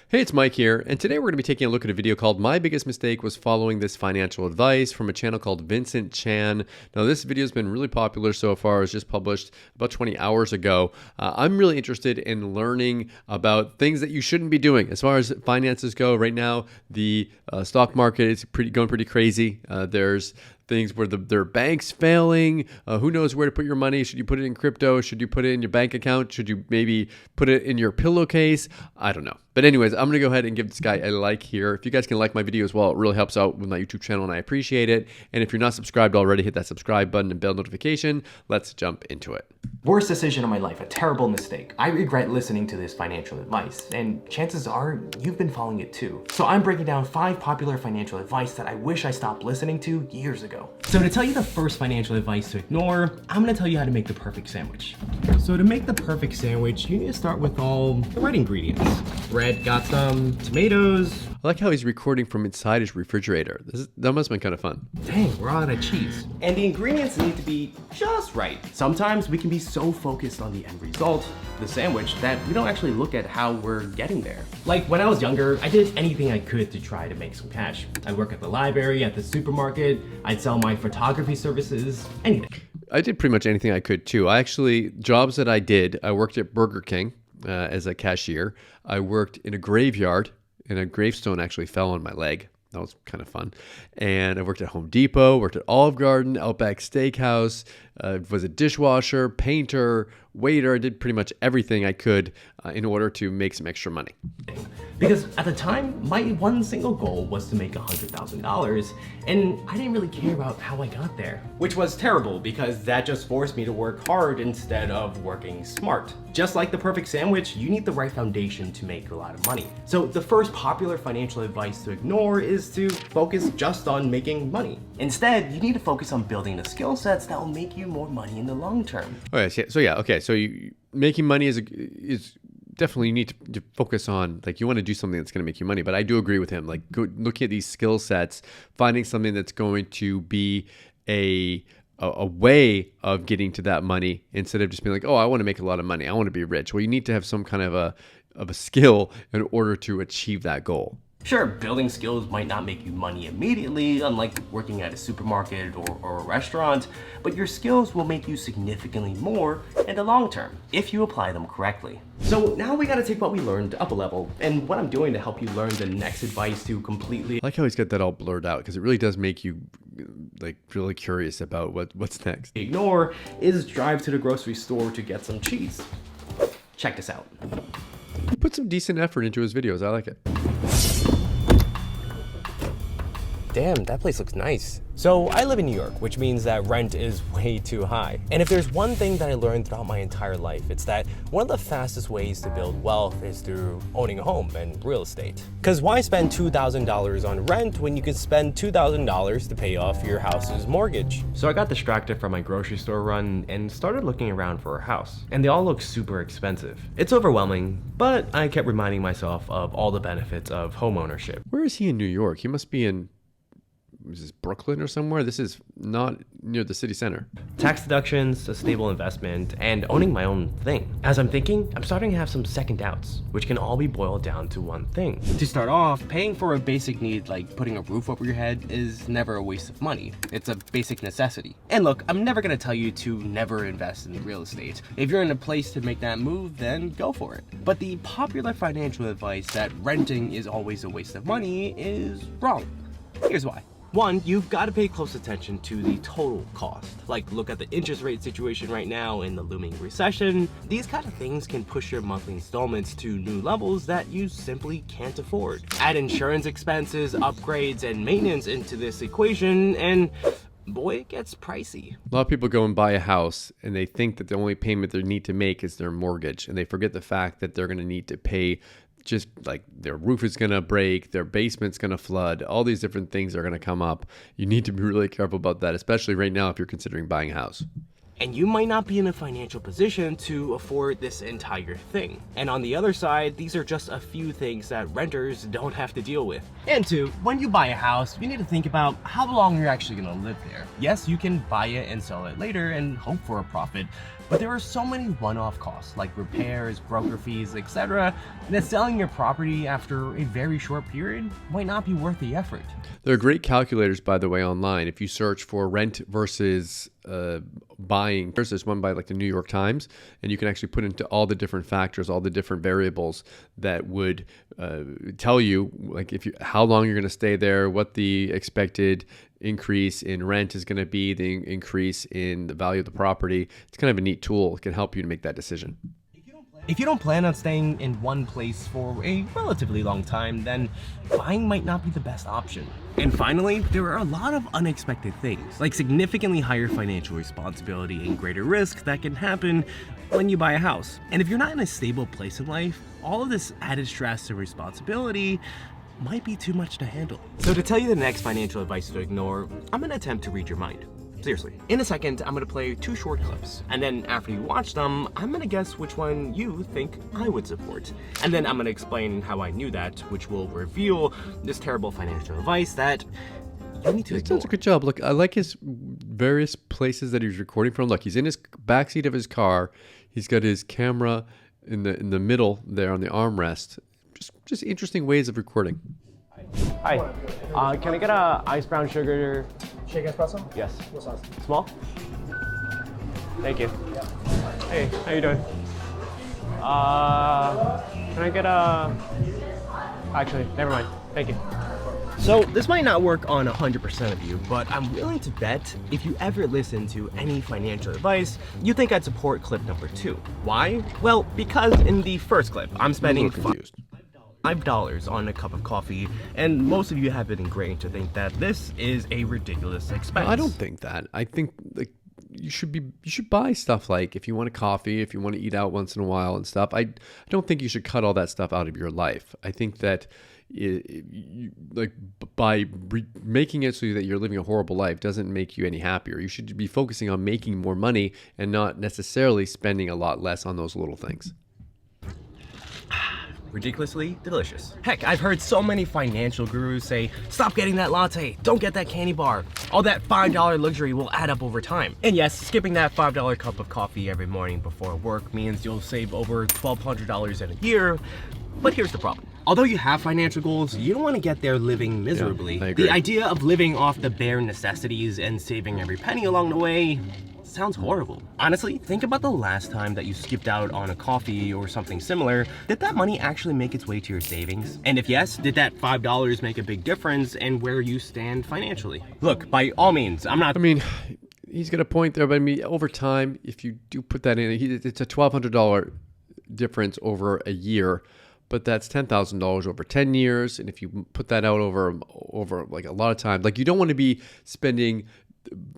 Hey, it's Mike here, and today we're going to be taking a look at a video called My Biggest Mistake Was Following This Financial Advice from a channel called Vincent Chan. Now, this video has been really popular so far. It was just published about 20 hours ago. I'm really interested in learning about things that you shouldn't be doing as far as finances go. Right now, the stock market is going pretty crazy. There's things where there are banks failing. Who knows where to put your money? Should you put it in crypto? Should you put it in your bank account? Should you maybe put it in your pillowcase? I don't know. But anyways, I'm going to go ahead and give this guy a like here. If you guys can like my video as well, it really helps out with my YouTube channel and I appreciate it. And if you're not subscribed already, hit that subscribe button and bell notification. Let's jump into it. Worst decision of my life, a terrible mistake. I regret listening to this financial advice, and chances are you've been following it too. So I'm breaking down 5 popular financial advice that I wish I stopped listening to years ago. So to tell you the first financial advice to ignore, I'm gonna tell you how to make the perfect sandwich. So to make the perfect sandwich, you need to start with all the right ingredients. Bread, got some tomatoes. I like how he's recording from inside his refrigerator. That must have been kind of fun. Dang, we're out of cheese. And the ingredients need to be just right. Sometimes we can be so focused on the end result, the sandwich, that we don't actually look at how we're getting there. Like when I was younger, I did anything I could to try to make some cash. I'd work at the library, at the supermarket, I'd sell my photography services, anything. I did pretty much anything I could too. Jobs that I did, I worked at Burger King as a cashier. I worked in a graveyard, and a gravestone actually fell on my leg. That was kind of fun. And I worked at Home Depot, worked at Olive Garden, Outback Steakhouse, was a dishwasher, painter, waiter. I did pretty much everything I could in order to make some extra money. Because at the time, my one single goal was to make $100,000, and I didn't really care about how I got there. Which was terrible, because that just forced me to work hard instead of working smart. Just like the perfect sandwich, you need the right foundation to make a lot of money. So the first popular financial advice to ignore is to focus just on making money. Instead, you need to focus on building the skill sets that will make you more money in the long term. Okay, so making money is definitely, you need to focus on, like, you want to do something that's going to make you money. But I do agree with him, like, looking at these skill sets, finding something that's going to be a way of getting to that money instead of just being like, oh, I want to make a lot of money, I want to be rich. Well, you need to have some kind of a skill in order to achieve that goal. Sure, building skills might not make you money immediately, unlike working at a supermarket or a restaurant, but your skills will make you significantly more in the long term, if you apply them correctly. So now we gotta take what we learned up a level, and what I'm doing to help you learn the next advice to completely— I like how he's got that all blurred out, because it really does make you like really curious about what's next. Ignore is drive to the grocery store to get some cheese. Check this out. He put some decent effort into his videos. I like it. Damn, that place looks nice. So I live in New York, which means that rent is way too high. And if there's one thing that I learned throughout my entire life, it's that one of the fastest ways to build wealth is through owning a home and real estate. Because why spend $2,000 on rent when you could spend $2,000 to pay off your house's mortgage? So I got distracted from my grocery store run and started looking around for a house. And they all look super expensive. It's overwhelming, but I kept reminding myself of all the benefits of homeownership. Where is he in New York? He must be in, is this Brooklyn or somewhere? This is not near the city center. Tax deductions, a stable investment, and owning my own thing. As I'm thinking, I'm starting to have some second doubts, which can all be boiled down to one thing. To start off, paying for a basic need like putting a roof over your head is never a waste of money. It's a basic necessity. And look, I'm never gonna tell you to never invest in real estate. If you're in a place to make that move, then go for it. But the popular financial advice that renting is always a waste of money is wrong. Here's why. One, you've got to pay close attention to the total cost. Like, look at the interest rate situation right now in the looming recession. These kind of things can push your monthly installments to new levels that you simply can't afford. Add insurance expenses, upgrades, and maintenance into this equation, and boy, it gets pricey. A lot of people go and buy a house and they think that the only payment they need to make is their mortgage, and they forget the fact that they're going to need to pay, just like their roof is going to break, their basement's going to flood, all these different things are going to come up. You need to be really careful about that, especially right now if you're considering buying a house. And you might not be in a financial position to afford this entire thing. And on the other side, these are just a few things that renters don't have to deal with. And two, when you buy a house, you need to think about how long you're actually gonna live there. Yes, you can buy it and sell it later and hope for a profit, But there are so many one-off costs like repairs, broker fees, etc. that selling your property after a very short period might not be worth the effort. There are great calculators, by the way, online. If you search for rent versus buying, there's one by like the New York Times, and you can actually put into all the different factors, all the different variables that would tell you like how long you're going to stay there, what the expected increase in rent is going to be, the increase in the value of the property. It's kind of a neat tool. It can help you to make that decision. If you don't plan on staying in one place for a relatively long time, then buying might not be the best option. And finally, there are a lot of unexpected things, like significantly higher financial responsibility and greater risk that can happen when you buy a house. And if you're not in a stable place in life, all of this added stress and responsibility might be too much to handle. So to tell you the next financial advice to ignore, I'm gonna attempt to read your mind. Seriously. In a second, I'm gonna play 2 short clips. And then after you watch them, I'm gonna guess which one you think I would support. And then I'm gonna explain how I knew that, which will reveal this terrible financial advice that you need to He ignore. does a good job. Look, I like his various places that he's recording from. Look, he's in his backseat of his car. He's got his camera in the middle there on the armrest. Just interesting ways of recording. Hi. Can I get a ice brown sugar? Shaken espresso? Yes. What size? Small? Thank you. Hey, how you doing? Can I get a... Actually, never mind. Thank you. So this might not work on 100% of you, but I'm willing to bet if you ever listen to any financial advice, you think I'd support clip number 2. Why? Well, because in the first clip, I'm I'm a spending little confused. $5 on a cup of coffee, and most of you have been ingrained to think that this is a ridiculous expense. I don't think that. I think like you should buy stuff like if you want a coffee, if you want to eat out once in a while and stuff. I don't think you should cut all that stuff out of your life. I think that making it so that you're living a horrible life doesn't make you any happier. You should be focusing on making more money and not necessarily spending a lot less on those little things. Ridiculously delicious. Heck, I've heard so many financial gurus say, stop getting that latte, don't get that candy bar. All that $5 luxury will add up over time. And yes, skipping that $5 cup of coffee every morning before work means you'll save over $1,200 in a year. But here's the problem. Although you have financial goals, you don't want to get there living miserably. Yeah, I agree. The idea of living off the bare necessities and saving every penny along the way sounds horrible. Honestly, think about the last time that you skipped out on a coffee or something similar. Did that money actually make its way to your savings? And if yes, did that $5 make a big difference in where you stand financially? Look, by all means, I'm not... I mean, he's got a point there, but I mean, over time, if you do put that in, it's a $1,200 difference over a year, but that's $10,000 over 10 years. And if you put that out over like a lot of time, like you don't want to be spending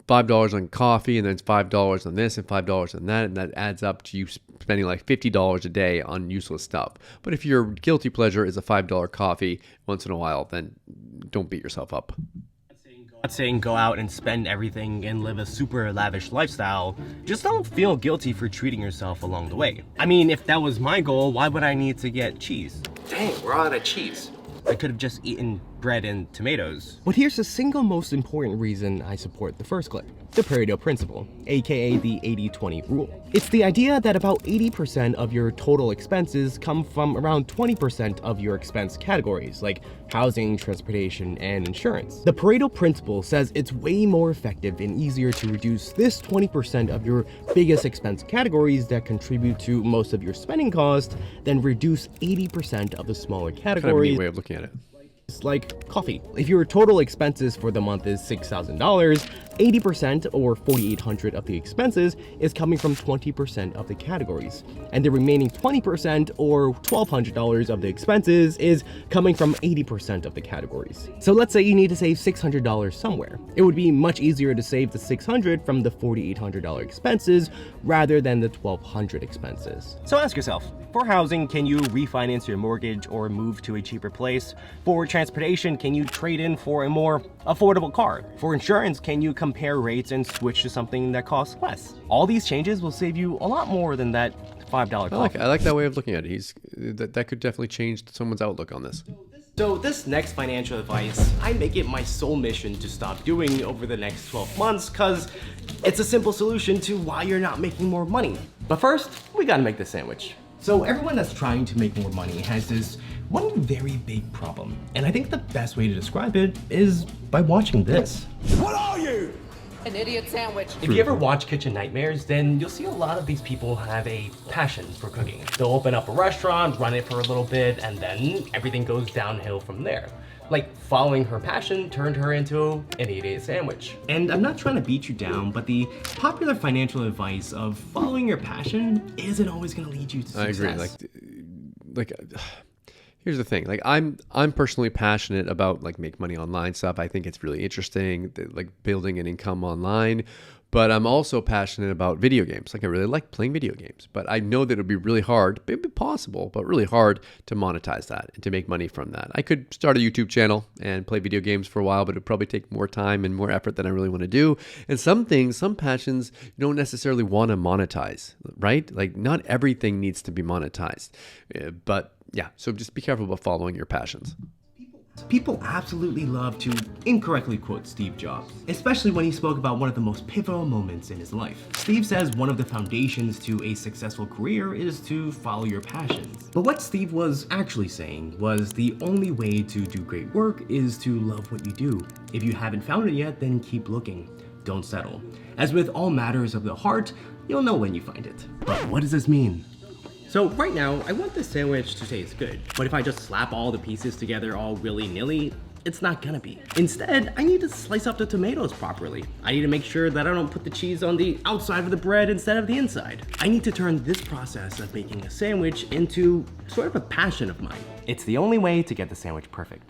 $5 on coffee and then it's $5 on this and $5 on that, and that adds up to you spending like $50 a day on useless stuff. But if your guilty pleasure is a $5 coffee once in a while, then don't beat yourself up. Not saying go out and spend everything and live a super lavish lifestyle. Just don't feel guilty for treating yourself along the way. I mean, if that was my goal, why would I need to get cheese? Dang, we're out of cheese. I could have just eaten bread and tomatoes. But here's the single most important reason I support the first clip. The Pareto Principle, aka the 80-20 rule. It's the idea that about 80% of your total expenses come from around 20% of your expense categories, like housing, transportation, and insurance. The Pareto Principle says it's way more effective and easier to reduce this 20% of your biggest expense categories that contribute to most of your spending costs than reduce 80% of the smaller Kind of a categories. neat way of looking at it. Like coffee. If your total expenses for the month is $6,000, 80% or $4,800 of the expenses is coming from 20% of the categories. And the remaining 20% or $1,200 of the expenses is coming from 80% of the categories. So let's say you need to save $600 somewhere. It would be much easier to save the $600 from the $4,800 expenses rather than the $1,200 expenses. So ask yourself, for housing, can you refinance your mortgage or move to a cheaper place? For transportation, can you trade in for a more affordable car? For insurance, can you compare rates and switch to something that costs less? All these changes will save you a lot more than that $5 coffee. I like that way of looking at it. That could definitely change someone's outlook on this. So this next financial advice, I make it my sole mission to stop doing over the next 12 months because it's a simple solution to why you're not making more money. But first, we gotta make the sandwich. So everyone that's trying to make more money has this one very big problem. And I think the best way to describe it is by watching this. What are you? An idiot sandwich. If you ever watch Kitchen Nightmares, then you'll see a lot of these people have a passion for cooking. They'll open up a restaurant, run it for a little bit, and then everything goes downhill from there. Like, following her passion turned her into an idiot sandwich. And I'm not trying to beat you down, but the popular financial advice of following your passion isn't always gonna lead you to success. I agree. Like, here's the thing. Like, I'm personally passionate about like make money online stuff. I think it's really interesting, like building an income online. But I'm also passionate about video games. Like, I really like playing video games. But I know that it would be really hard, maybe possible, but really hard to monetize that and to make money from that. I could start a YouTube channel and play video games for a while, but it would probably take more time and more effort than I really want to do. And some things, some passions, you don't necessarily want to monetize, right? Like, not everything needs to be monetized. But yeah, so just be careful about following your passions. People absolutely love to incorrectly quote Steve Jobs, especially when he spoke about one of the most pivotal moments in his life. Steve says one of the foundations to a successful career is to follow your passions. But what Steve was actually saying was the only way to do great work is to love what you do. If you haven't found it yet, then keep looking. Don't settle. As with all matters of the heart, you'll know when you find it. But what does this mean? So right now, I want this sandwich to taste good, but if I just slap all the pieces together all willy-nilly, it's not gonna be. Instead, I need to slice up the tomatoes properly. I need to make sure that I don't put the cheese on the outside of the bread instead of the inside. I need to turn this process of making a sandwich into sort of a passion of mine. It's the only way to get the sandwich perfect.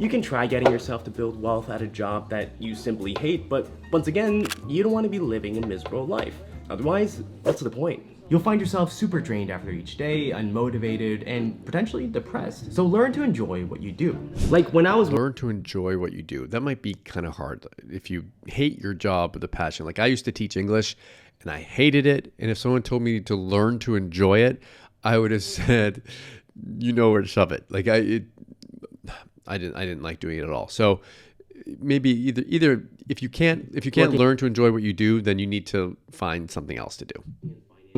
You can try getting yourself to build wealth at a job that you simply hate, but once again, you don't want to be living a miserable life. Otherwise, what's the point? You'll find yourself super drained after each day, unmotivated, and potentially depressed. So learn to enjoy what you do. Like when I was Learn to enjoy what you do. That might be kind of hard if you hate your job with a passion. Like, I used to teach English and I hated it. And if someone told me to learn to enjoy it, I would have said, you know where to shove it. Like, I didn't like doing it at all. So maybe either if you can't learn to enjoy what you do, then you need to find something else to do.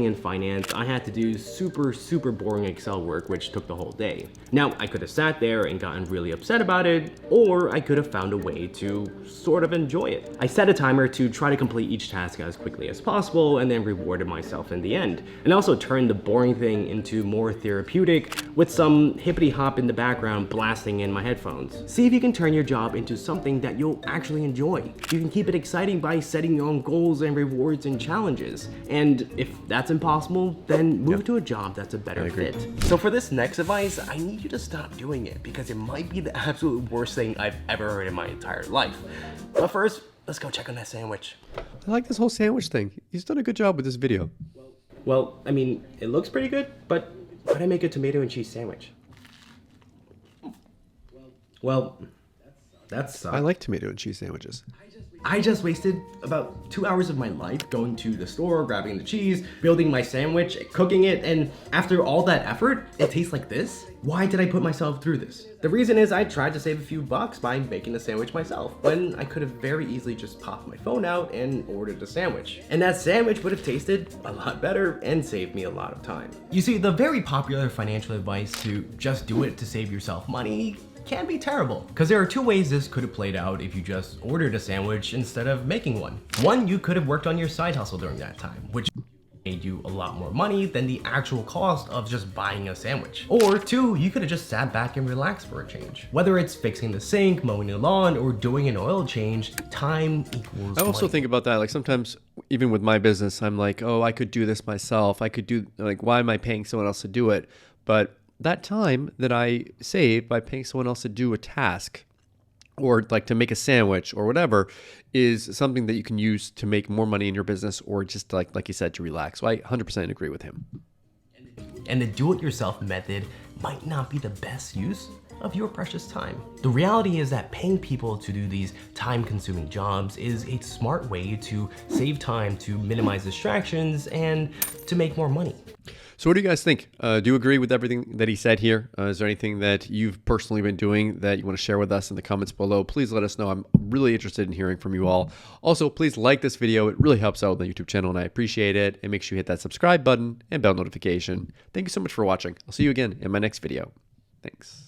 in finance, I had to do super boring Excel work, which took the whole day. Now, I could have sat there and gotten really upset about it, or I could have found a way to sort of enjoy it. I set a timer to try to complete each task as quickly as possible and then rewarded myself in the end. And also turned the boring thing into more therapeutic with some hippity hop in the background blasting in my headphones. See if you can turn your job into something that you'll actually enjoy. You can keep it exciting by setting your own goals and rewards and challenges. And if that's impossible, then move to a job that's a better fit. So for this next advice, I need you to stop doing it because it might be the absolute worst thing I've ever heard in my entire life. But first, let's go check on that sandwich. I like this whole sandwich thing. He's done a good job with this video. Well, I mean, it looks pretty good, but why'd I make a tomato and cheese sandwich? Well, that sucks. I like tomato and cheese sandwiches. I just wasted about 2 hours of my life going to the store, grabbing the cheese, building my sandwich, cooking it, and after all that effort, it tastes like this? Why did I put myself through this? The reason is I tried to save a few bucks by making the sandwich myself, when I could have very easily just popped my phone out and ordered a sandwich. And that sandwich would have tasted a lot better and saved me a lot of time. You see, the very popular financial advice to just do it to save yourself money can be terrible, because there are two ways this could have played out if you just ordered a sandwich instead of making one. One, you could have worked on your side hustle during that time, which made you a lot more money than the actual cost of just buying a sandwich. Or two, you could have just sat back and relaxed for a change. Whether it's fixing the sink, mowing the lawn, or doing an oil change, time equals I also money. think about that. Like sometimes, even with my business, I'm like, oh, I could do this myself. I could do, like, why am I paying someone else to do it? But that time that I save by paying someone else to do a task or like to make a sandwich or whatever is something that you can use to make more money in your business or just like you said, to relax. So I 100% agree with him. And the do-it-yourself method might not be the best use of your precious time. The reality is that paying people to do these time-consuming jobs is a smart way to save time, to minimize distractions, and to make more money. So what do you guys think? Do you agree with everything that he said here? Is there anything that you've personally been doing that you want to share with us in the comments below? Please let us know. I'm really interested in hearing from you all. Also, please like this video. It really helps out the YouTube channel and I appreciate it. And make sure you hit that subscribe button and bell notification. Thank you so much for watching. I'll see you again in my next video. Thanks.